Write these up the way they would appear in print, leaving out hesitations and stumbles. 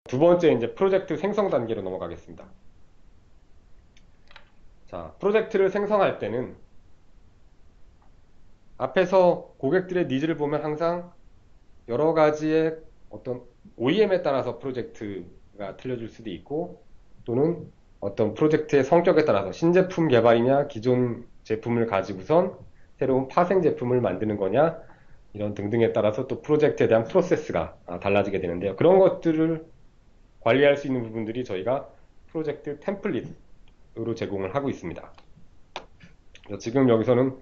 두 번째 이제 프로젝트 생성 단계로 넘어가겠습니다. 자, 프로젝트를 생성할 때는 앞에서 고객들의 니즈를 보면 항상 여러 가지의 어떤 OEM에 따라서 프로젝트가 틀려질 수도 있고, 또는 어떤 프로젝트의 성격에 따라서 신제품 개발이냐 기존 제품을 가지고선 새로운 파생 제품을 만드는 거냐, 이런 등등에 따라서 또 프로젝트에 대한 프로세스가 달라지게 되는데요. 그런 것들을 관리할 수 있는 부분들이 저희가 프로젝트 템플릿으로 제공을 하고 있습니다. 지금 여기서는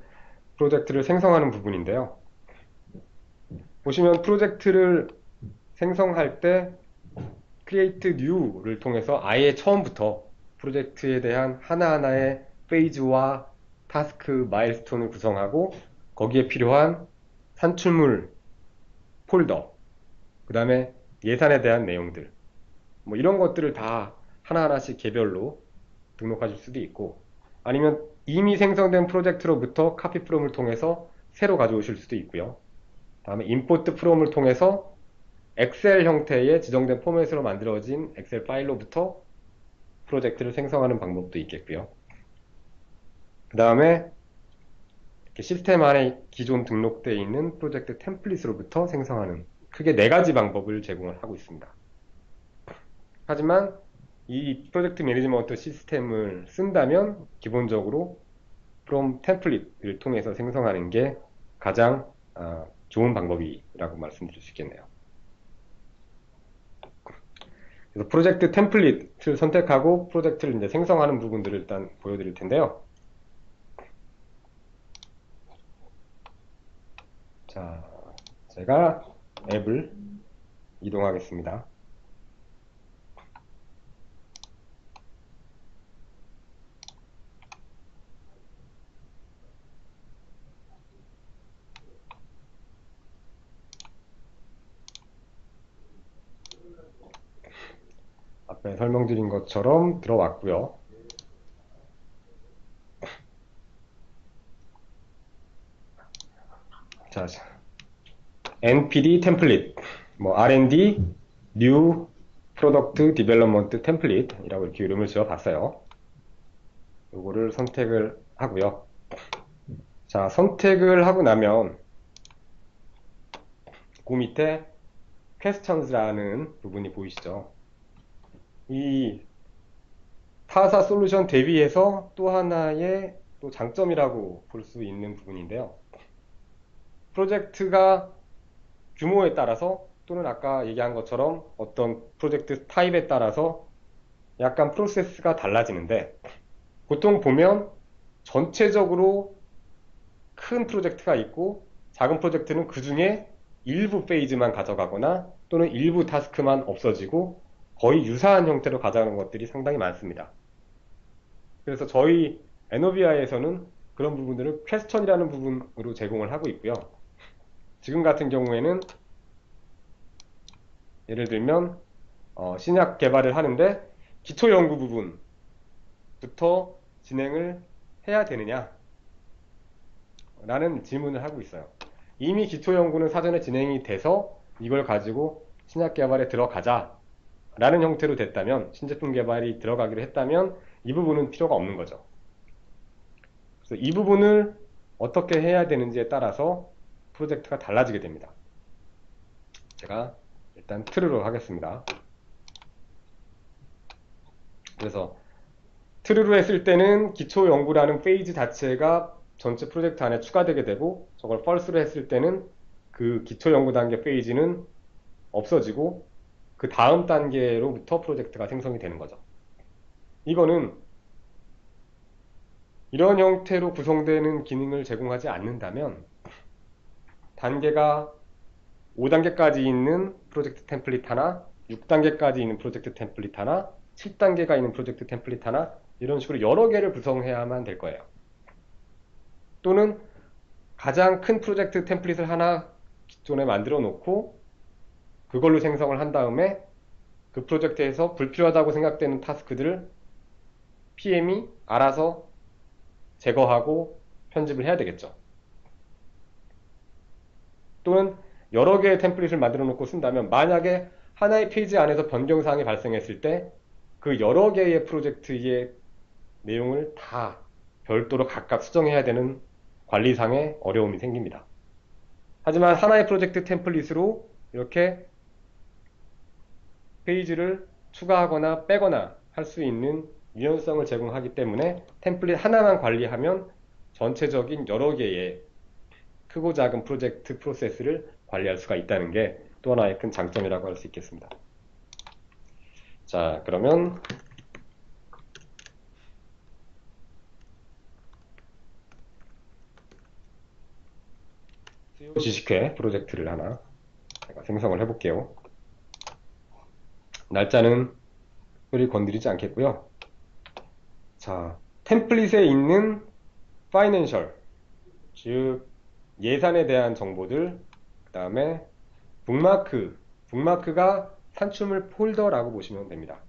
프로젝트를 생성하는 부분인데요. 보시면 프로젝트를 생성할 때 Create New를 통해서 아예 처음부터 프로젝트에 대한 하나하나의 페이지와 타스크, 마일스톤을 구성하고 거기에 필요한 산출물 폴더, 그 다음에 예산에 대한 내용들, 뭐 이런 것들을 다 하나하나씩 개별로 등록하실 수도 있고, 아니면 이미 생성된 프로젝트로부터 카피 프롬을 통해서 새로 가져오실 수도 있고요. 다음에 임포트 프롬을 통해서 엑셀 형태의 지정된 포맷으로 만들어진 엑셀 파일로부터 프로젝트를 생성하는 방법도 있겠고요. 그 다음에 시스템 안에 기존 등록되어 있는 프로젝트 템플릿으로부터 생성하는, 크게 네 가지 방법을 제공을 하고 있습니다. 하지만 이 프로젝트 매니지먼트 시스템을 쓴다면 기본적으로 from 템플릿을 통해서 생성하는 게 가장 좋은 방법이라고 말씀드릴 수 있겠네요. 그래서 프로젝트 템플릿을 선택하고 프로젝트를 이제 생성하는 부분들을 일단 보여드릴 텐데요. 자, 제가 앱을 이동하겠습니다. 앞에 설명드린 것처럼 들어왔고요. 자, NPD 템플릿, 뭐 R&D New Product Development Template이라고 이렇게 이름을 지어봤어요. 요거를 선택을 하고요. 자, 선택을 하고 나면 그 밑에 Questions라는 부분이 보이시죠? 이 타사 솔루션 대비해서 또 하나의 또 장점이라고 볼 수 있는 부분인데요. 프로젝트가 규모에 따라서, 또는 아까 얘기한 것처럼 어떤 프로젝트 타입에 따라서 약간 프로세스가 달라지는데, 보통 보면 전체적으로 큰 프로젝트가 있고 작은 프로젝트는 그 중에 일부 페이지만 가져가거나 또는 일부 타스크만 없어지고 거의 유사한 형태로 가져가는 것들이 상당히 많습니다. 그래서 저희 에노비아에서는 그런 부분들을 퀘스천이라는 부분으로 제공을 하고 있고요. 지금 같은 경우에는 예를 들면 신약 개발을 하는데 기초 연구 부분부터 진행을 해야 되느냐 라는 질문을 하고 있어요. 이미 기초 연구는 사전에 진행이 돼서 이걸 가지고 신약 개발에 들어가자 라는 형태로 됐다면, 신제품 개발이 들어가기로 했다면 이 부분은 필요가 없는 거죠. 그래서 이 부분을 어떻게 해야 되는지에 따라서 프로젝트가 달라지게 됩니다. 제가 일단 true로 하겠습니다. 그래서 true로 했을 때는 기초 연구라는 페이지 자체가 전체 프로젝트 안에 추가되게 되고, 저걸 false로 했을 때는 그 기초 연구 단계 페이지는 없어지고 그 다음 단계로부터 프로젝트가 생성이 되는 거죠. 이거는 이런 형태로 구성되는 기능을 제공하지 않는다면 단계가 5단계까지 있는 프로젝트 템플릿 하나, 6단계까지 있는 프로젝트 템플릿 하나, 7단계가 있는 프로젝트 템플릿 하나, 이런 식으로 여러 개를 구성해야만 될 거예요. 또는 가장 큰 프로젝트 템플릿을 하나 기존에 만들어 놓고 그걸로 생성을 한 다음에 그 프로젝트에서 불필요하다고 생각되는 타스크들을 PM이 알아서 제거하고 편집을 해야 되겠죠. 또는 여러 개의 템플릿을 만들어 놓고 쓴다면 만약에 하나의 페이지 안에서 변경사항이 발생했을 때 그 여러 개의 프로젝트의 내용을 다 별도로 각각 수정해야 되는 관리상의 어려움이 생깁니다. 하지만 하나의 프로젝트 템플릿으로 이렇게 페이지를 추가하거나 빼거나 할 수 있는 유연성을 제공하기 때문에 템플릿 하나만 관리하면 전체적인 여러 개의 크고 작은 프로젝트 프로세스를 관리할 수가 있다는 게 또 하나의 큰 장점이라고 할 수 있겠습니다. 자, 그러면 수요 지식회 프로젝트를 하나 제가 생성을 해볼게요. 날짜는 특별히 건드리지 않겠고요. 자, 템플릿에 있는 파이낸셜, 즉 예산에 대한 정보들, 그 다음에 북마크가 산출물 폴더라고 보시면 됩니다.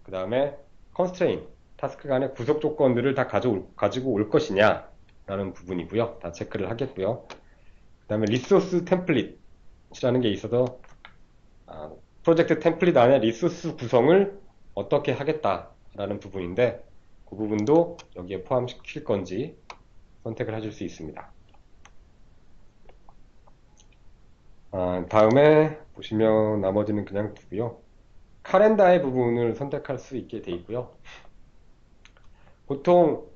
그 다음에 constraint, 타스크 간의 구속 조건들을 다 가지고 올 것이냐 라는 부분이고요. 다 체크를 하겠고요. 그 다음에 리소스 템플릿이라는 게 있어서 프로젝트 템플릿 안에 리소스 구성을 어떻게 하겠다라는 부분인데 그 부분도 여기에 포함시킬 건지 선택을 하실 수 있습니다. 다음에 보시면 나머지는 그냥 두고요. 카렌다의 부분을 선택할 수 있게 되어 있고요. 보통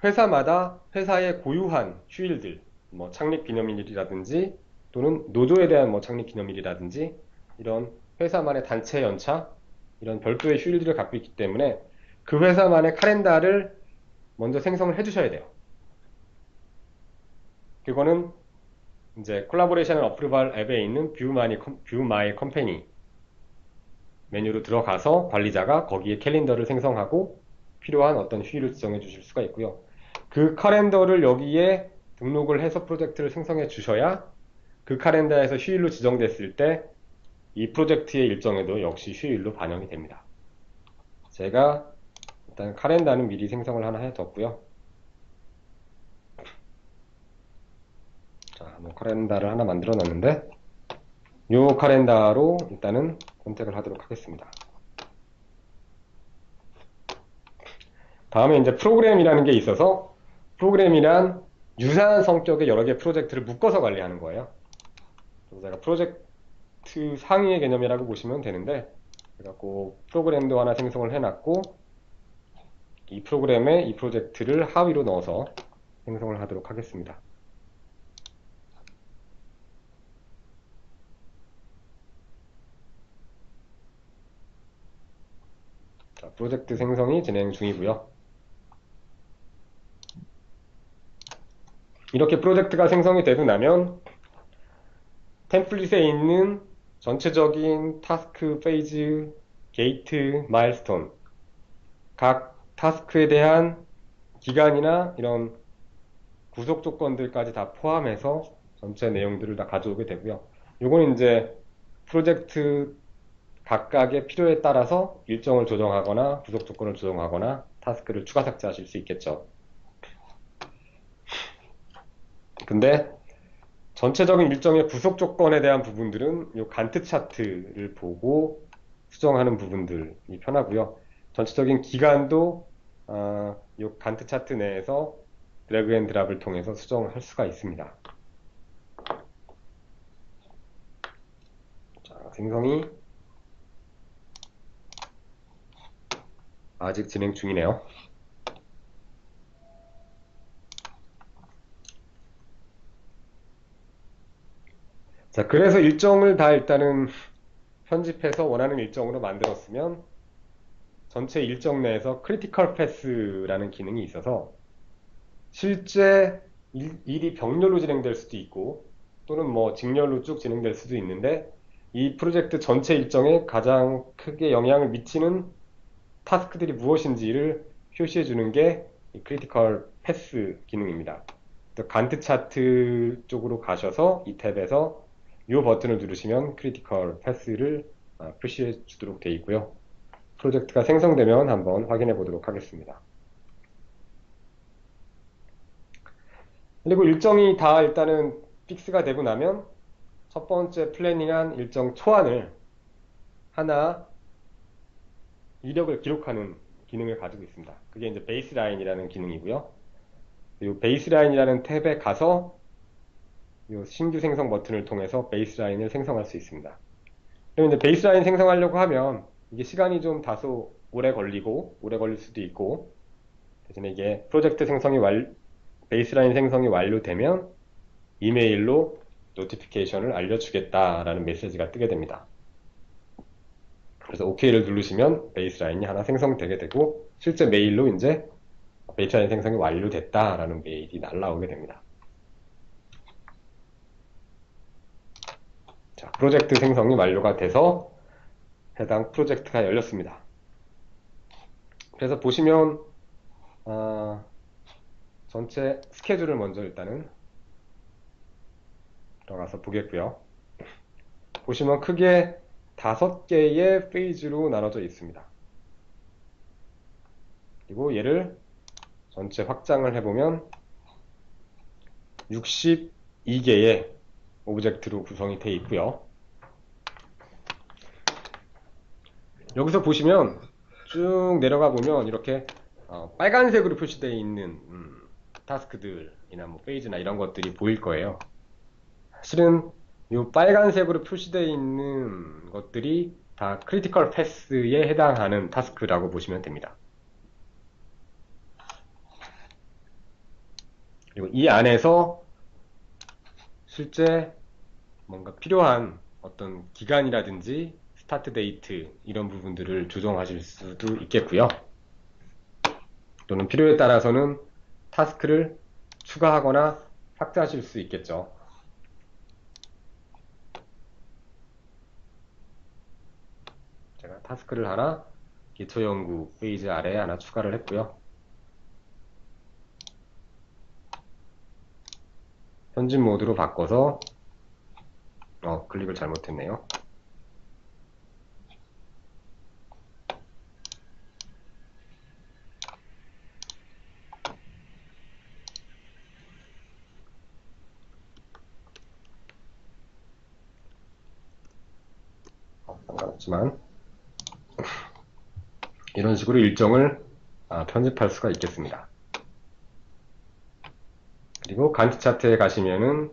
회사마다 회사의 고유한 휴일들, 뭐 창립 기념일이라든지 또는 노조에 대한 뭐 창립 기념일이라든지 이런 회사만의 단체 연차, 이런 별도의 휴일들을 갖고 있기 때문에 그 회사만의 카렌다를 먼저 생성을 해주셔야 돼요. 그거는 이제 콜라보레이션 어프루벌 앱에 있는 뷰 마이 컴퍼니 메뉴로 들어가서 관리자가 거기에 캘린더를 생성하고 필요한 어떤 휴일을 지정해 주실 수가 있고요. 그 카렌더를 여기에 등록을 해서 프로젝트를 생성해 주셔야 그 카렌더에서 휴일로 지정됐을 때 이 프로젝트의 일정에도 역시 휴일로 반영이 됩니다. 제가 일단 카렌다는 미리 생성을 하나 해뒀고요. 자, 카렌다를 하나 만들어 놨는데 이 카렌다로 일단은 선택을 하도록 하겠습니다. 다음에 이제 프로그램이라는 게 있어서 프로그램이란 유사한 성격의 여러 개의 프로젝트를 묶어서 관리하는 거예요. 그래서 제가 프로젝트 상위의 개념이라고 보시면 되는데 그래갖고 프로그램도 하나 생성을 해놨고 이 프로그램에 이 프로젝트를 하위로 넣어서 생성을 하도록 하겠습니다. 자, 프로젝트 생성이 진행 중이고요. 이렇게 프로젝트가 생성이 되고 나면 템플릿에 있는 전체적인 타스크, 페이지, 게이트, 마일스톤 각 타스크에 대한 기간이나 이런 구속 조건들까지 다 포함해서 전체 내용들을 다 가져오게 되고요. 요건 이제 프로젝트 각각의 필요에 따라서 일정을 조정하거나 구속 조건을 조정하거나 타스크를 추가 삭제하실 수 있겠죠. 근데 전체적인 일정의 구속 조건에 대한 부분들은 이 간트 차트를 보고 수정하는 부분들이 편하고요. 전체적인 기간도 이 간트 차트 내에서 드래그 앤 드랍을 통해서 수정을 할 수가 있습니다. 자, 생성이 아직 진행 중이네요. 자, 그래서 일정을 다 일단은 편집해서 원하는 일정으로 만들었으면 전체 일정 내에서 크리티컬 패스라는 기능이 있어서 실제 일이 병렬로 진행될 수도 있고 또는 뭐 직렬로 쭉 진행될 수도 있는데 이 프로젝트 전체 일정에 가장 크게 영향을 미치는 타스크들이 무엇인지를 표시해 주는 게 크리티컬 패스 기능입니다. 간트 차트 쪽으로 가셔서 이 탭에서 이 버튼을 누르시면 크리티컬 패스를 표시해 주도록 되어 있고요. 프로젝트가 생성되면 한번 확인해 보도록 하겠습니다. 그리고 일정이 다 일단은 픽스가 되고 나면 첫 번째 플래닝한 일정 초안을 하나 이력을 기록하는 기능을 가지고 있습니다. 그게 이제 베이스라인이라는 기능이고요. 이 베이스라인이라는 탭에 가서 이 신규 생성 버튼을 통해서 베이스라인을 생성할 수 있습니다. 그럼 이제 베이스라인 생성하려고 하면 이게 시간이 좀 다소 오래 걸릴 수도 있고, 대신에 이게 베이스라인 생성이 완료되면 이메일로 노티피케이션을 알려주겠다라는 메시지가 뜨게 됩니다. 그래서 OK를 누르시면 베이스라인이 하나 생성되게 되고, 실제 메일로 이제 베이스라인 생성이 완료됐다라는 메일이 날라오게 됩니다. 자, 프로젝트 생성이 완료가 돼서 해당 프로젝트가 열렸습니다. 그래서 보시면 전체 스케줄을 먼저 일단은 들어가서 보겠고요. 보시면 크게 5개의 페이지로 나눠져 있습니다. 그리고 얘를 전체 확장을 해보면 62개의 오브젝트로 구성이 되어 있고요. 여기서 보시면 쭉 내려가 보면 이렇게 빨간색으로 표시되어 있는 타스크들이나 뭐 페이지나 이런 것들이 보일 거예요. 실은 이 빨간색으로 표시되어 있는 것들이 다 크리티컬 패스에 해당하는 타스크라고 보시면 됩니다. 그리고 이 안에서 실제 뭔가 필요한 어떤 기간이라든지 스타트 데이트 이런 부분들을 조정하실 수도 있겠고요. 또는 필요에 따라서는 타스크를 추가하거나 삭제하실 수 있겠죠. 제가 타스크를 하나 기초 연구 페이지 아래에 하나 추가를 했고요. 현진 모드로 바꿔서 클릭을 잘못했네요. 상관없지만 이런 식으로 일정을 편집할 수가 있겠습니다. 그리고 간트 차트에 가시면은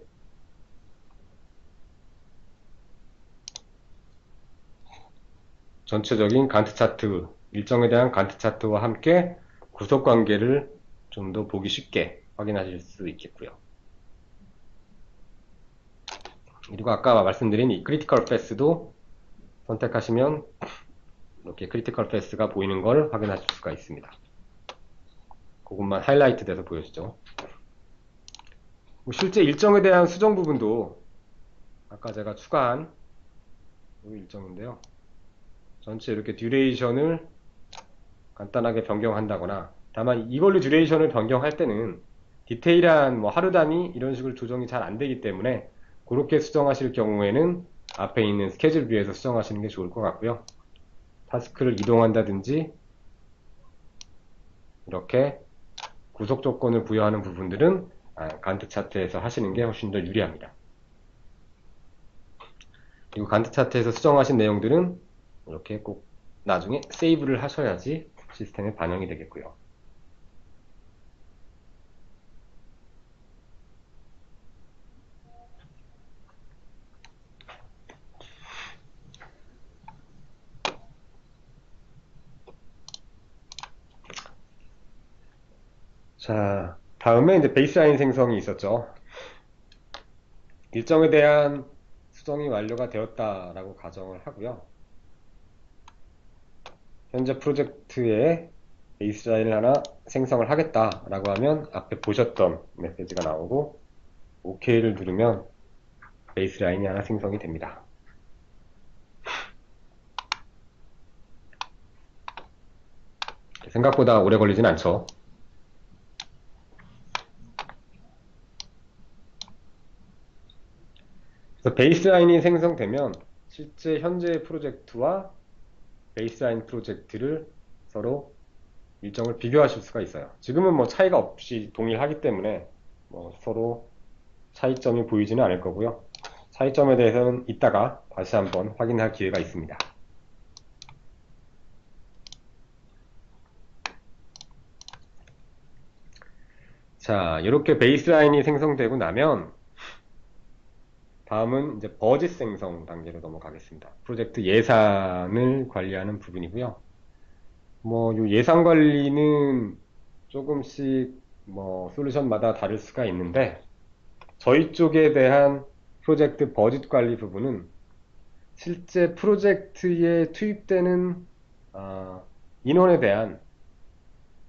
전체적인 간트 차트, 일정에 대한 간트 차트와 함께 구속 관계를 좀 더 보기 쉽게 확인하실 수 있겠고요. 그리고 아까 말씀드린 이 크리티컬 패스도 선택하시면 이렇게 크리티컬 패스가 보이는 걸 확인하실 수가 있습니다. 그것만 하이라이트 돼서 보여지죠. 실제 일정에 대한 수정 부분도 아까 제가 추가한 이 일정인데요. 전체 이렇게 듀레이션을 간단하게 변경한다거나, 다만 이걸로 듀레이션을 변경할 때는 디테일한 뭐 하루 단위 이런 식으로 조정이 잘 안 되기 때문에 그렇게 수정하실 경우에는 앞에 있는 스케줄 뷰에서 수정하시는 게 좋을 것 같고요. 타스크를 이동한다든지 이렇게 구속 조건을 부여하는 부분들은 간트 차트에서 하시는 게 훨씬 더 유리합니다. 그리고 간트 차트에서 수정하신 내용들은 이렇게 꼭 나중에 세이브를 하셔야지 시스템에 반영이 되겠고요. 자, 다음에 이제 베이스라인 생성이 있었죠. 일정에 대한 수정이 완료가 되었다라고 가정을 하고요. 현재 프로젝트에 베이스라인을 하나 생성을 하겠다라고 하면 앞에 보셨던 메시지가 나오고 OK를 누르면 베이스라인이 하나 생성이 됩니다. 생각보다 오래 걸리진 않죠. 그래서 베이스라인이 생성되면 실제 현재 프로젝트와 베이스라인 프로젝트를 서로 일정을 비교하실 수가 있어요. 지금은 뭐 차이가 없이 동일하기 때문에 뭐 서로 차이점이 보이지는 않을 거고요. 차이점에 대해서는 이따가 다시 한번 확인할 기회가 있습니다. 자, 이렇게 베이스라인이 생성되고 나면 다음은 이제 버짓 생성 단계로 넘어가겠습니다. 프로젝트 예산을 관리하는 부분이고요. 요 예산 관리는 조금씩 솔루션마다 다를 수가 있는데 저희 쪽에 대한 프로젝트 버짓 관리 부분은 실제 프로젝트에 투입되는 인원에 대한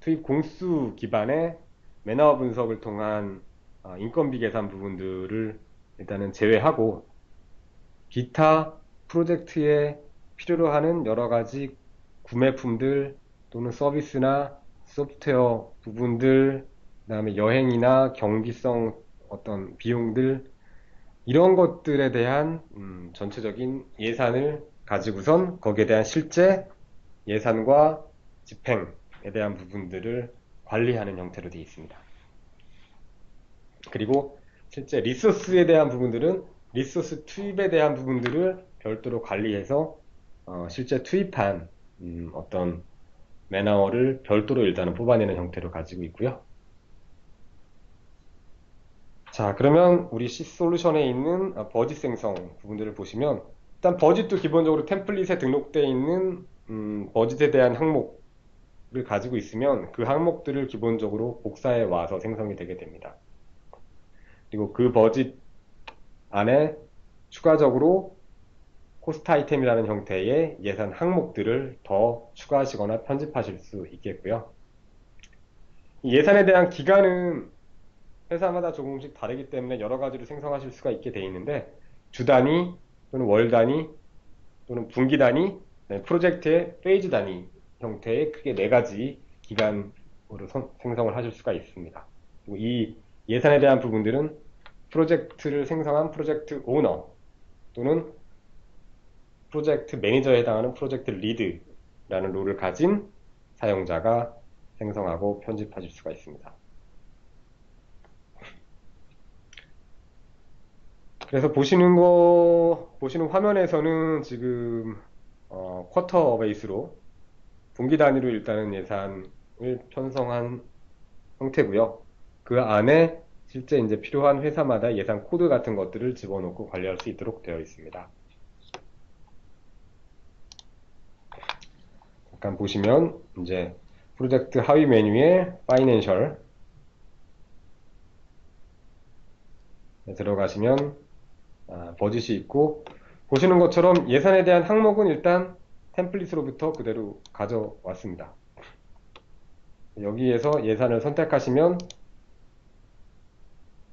투입 공수 기반의 매너와 분석을 통한 인건비 계산 부분들을 일단은 제외하고 기타 프로젝트에 필요로 하는 여러 가지 구매품들 또는 서비스나 소프트웨어 부분들, 그 다음에 여행이나 경비성 어떤 비용들, 이런 것들에 대한 전체적인 예산을 가지고선 거기에 대한 실제 예산과 집행에 대한 부분들을 관리하는 형태로 되어 있습니다. 그리고 실제 리소스에 대한 부분들은 리소스 투입에 대한 부분들을 별도로 관리해서 실제 투입한 어떤 매너를 별도로 일단은 뽑아내는 형태로 가지고 있고요. 자, 그러면 우리 C 솔루션에 있는 버짓 생성 부분들을 보시면 일단 버짓도 기본적으로 템플릿에 등록되어 있는 버짓에 대한 항목을 가지고 있으면 그 항목들을 기본적으로 복사해 와서 생성이 되게 됩니다. 그리고 그 버짓 안에 추가적으로 코스트 아이템이라는 형태의 예산 항목들을 더 추가하시거나 편집하실 수 있겠고요. 이 예산에 대한 기간은 회사마다 조금씩 다르기 때문에 여러 가지로 생성하실 수가 있게 되어 있는데 주 단위 또는 월 단위 또는 분기 단위, 프로젝트의 페이즈 단위 형태의 크게 네 가지 기간으로 생성을 하실 수가 있습니다. 그리고 이 예산에 대한 부분들은 프로젝트를 생성한 프로젝트 오너 또는 프로젝트 매니저에 해당하는 프로젝트 리드라는 롤을 가진 사용자가 생성하고 편집하실 수가 있습니다. 그래서 보시는 화면에서는 지금 쿼터 베이스로 분기 단위로 일단은 예산을 편성한 형태고요. 그 안에 실제 이제 필요한 회사마다 예산 코드 같은 것들을 집어넣고 관리할 수 있도록 되어 있습니다. 잠깐 보시면 이제 프로젝트 하위 메뉴에 파이낸셜 들어가시면 버짓이 있고 보시는 것처럼 예산에 대한 항목은 일단 템플릿으로부터 그대로 가져왔습니다. 여기에서 예산을 선택하시면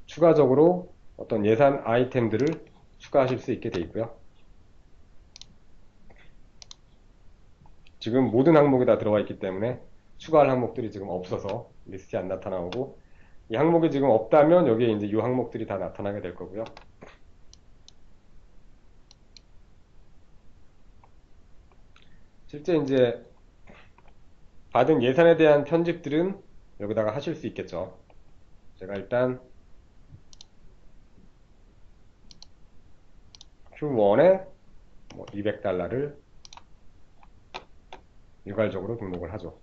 추가적으로 어떤 예산 아이템들을 추가하실 수 있게 되어 있고요. 지금 모든 항목이 다 들어와 있기 때문에 추가할 항목들이 지금 없어서 리스트에 안 나타나오고 이 항목이 지금 없다면 여기에 이제 이 항목들이 다 나타나게 될 거고요. 실제 이제 받은 예산에 대한 편집들은 여기다가 하실 수 있겠죠. 제가 일단 Q1에 $200를 일괄적으로 등록을 하죠.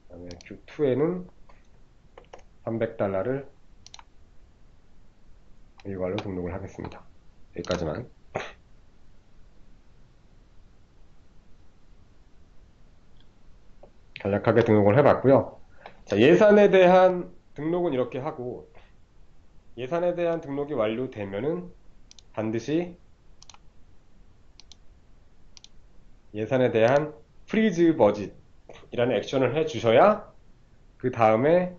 그 다음에 Q2에는 $300를 일괄로 등록을 하겠습니다. 여기까지만. 간략하게 등록을 해봤고요. 자, 예산에 대한 등록은 이렇게 하고 예산에 대한 등록이 완료되면은 반드시 예산에 대한 프리즈 버짓이라는 액션을 해 주셔야 그 다음에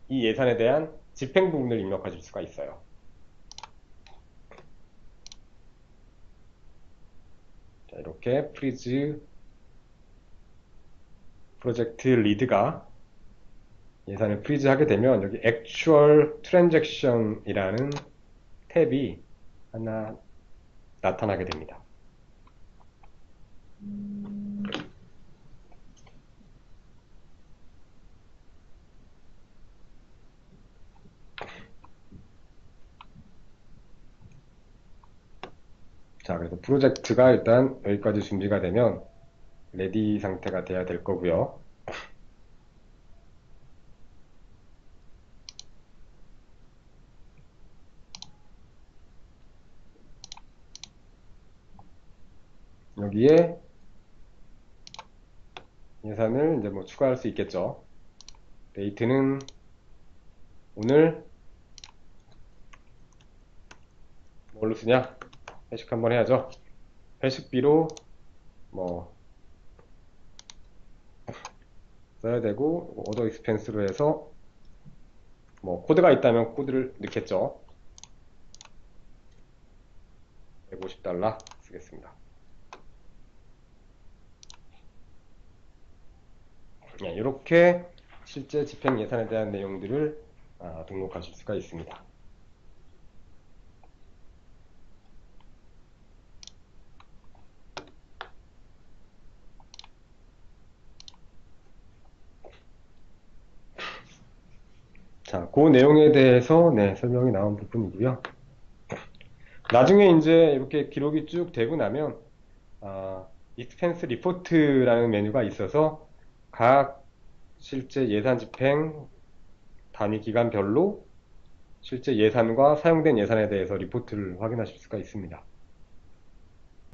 이 예산에 대한 집행 부분을 입력하실 수가 있어요. 자, 이렇게 프리즈 프로젝트 리드가 예산을 프리즈 하게 되면 여기 Actual Transaction이라는 탭이 하나 나타나게 됩니다. 자, 그래서 프로젝트가 일단 여기까지 준비가 되면 레디 상태가 돼야 될 거고요. 여기에 예산을 이제 뭐 추가할 수 있겠죠. 데이트는 오늘 뭘로 쓰냐? 회식 한번 해야죠. 회식비로 뭐 써야 되고, 오더 익스펜스로 해서 뭐 코드가 있다면 코드를 넣겠죠. 150달러 쓰겠습니다. 이렇게 실제 집행 예산에 대한 내용들을 등록하실 수가 있습니다. 자, 그 내용에 대해서 설명이 나온 부분이고요. 나중에 이제 이렇게 기록이 쭉 되고 나면 익스펜스 리포트라는 메뉴가 있어서 각 실제 예산 집행 단위 기간별로 실제 예산과 사용된 예산에 대해서 리포트를 확인하실 수가 있습니다.